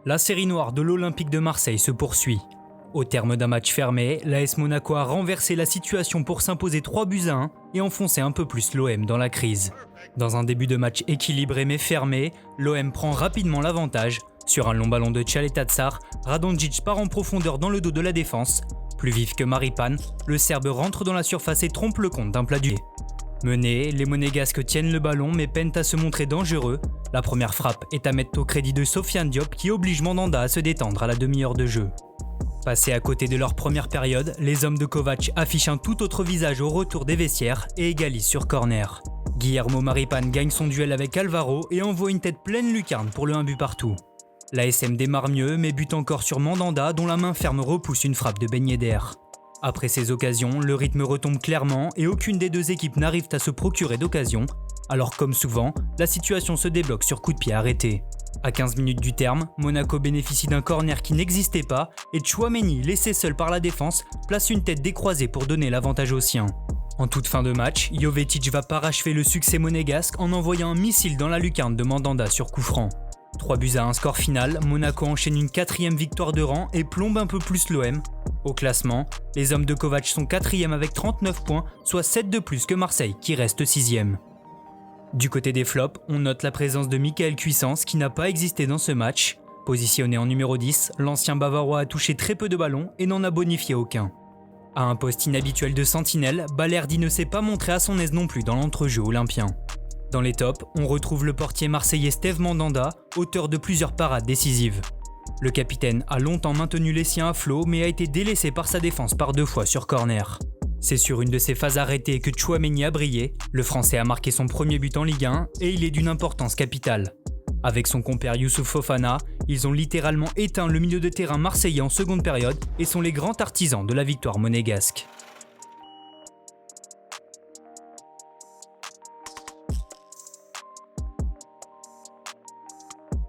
La série noire de l'Olympique de Marseille se poursuit. Au terme d'un match fermé, l'AS Monaco a renversé la situation pour s'imposer 3-1 et enfoncer un peu plus l'OM dans la crise. Dans un début de match équilibré mais fermé, l'OM prend rapidement l'avantage. Sur un long ballon de Tchaleta Tsar, Radonjic part en profondeur dans le dos de la défense. Plus vif que Maripane, le Serbe rentre dans la surface et trompe le compte d'un plat du pied. Menés, les Monégasques tiennent le ballon mais peinent à se montrer dangereux. La première frappe est à mettre au crédit de Sofiane Diop qui oblige Mandanda à se détendre à la demi-heure de jeu. Passés à côté de leur première période, les hommes de Kovac affichent un tout autre visage au retour des vestiaires et égalisent sur corner. Guillermo Maripane gagne son duel avec Alvaro et envoie une tête pleine lucarne pour le 1 but partout. L'ASM démarre mieux mais bute encore sur Mandanda dont la main ferme repousse une frappe de Ben Yedder. Après ces occasions, le rythme retombe clairement et aucune des deux équipes n'arrive à se procurer d'occasion. Alors comme souvent, la situation se débloque sur coup de pied arrêté. À 15 minutes du terme, Monaco bénéficie d'un corner qui n'existait pas et Tchouaméni, laissé seul par la défense, place une tête décroisée pour donner l'avantage aux siens. En toute fin de match, Jovetic va parachever le succès monégasque en envoyant un missile dans la lucarne de Mandanda sur coup franc. 3-1 score final, Monaco enchaîne une 4e victoire de rang et plombe un peu plus l'OM. Au classement, les hommes de Kovac sont 4e avec 39 points, soit 7 de plus que Marseille qui reste 6e. Du côté des flops, on note la présence de Michael Cuisance qui n'a pas existé dans ce match. Positionné en numéro 10, l'ancien Bavarois a touché très peu de ballons et n'en a bonifié aucun. À un poste inhabituel de sentinelle, Balerdi ne s'est pas montré à son aise non plus dans l'entrejeu olympien. Dans les tops, on retrouve le portier marseillais Steve Mandanda, auteur de plusieurs parades décisives. Le capitaine a longtemps maintenu les siens à flot mais a été délaissé par sa défense par 2 fois sur corner. C'est sur une de ces phases arrêtées que Tchouaméni a brillé. Le Français a marqué son premier but en Ligue 1 et il est d'une importance capitale. Avec son compère Youssouf Fofana, ils ont littéralement éteint le milieu de terrain marseillais en seconde période et sont les grands artisans de la victoire monégasque.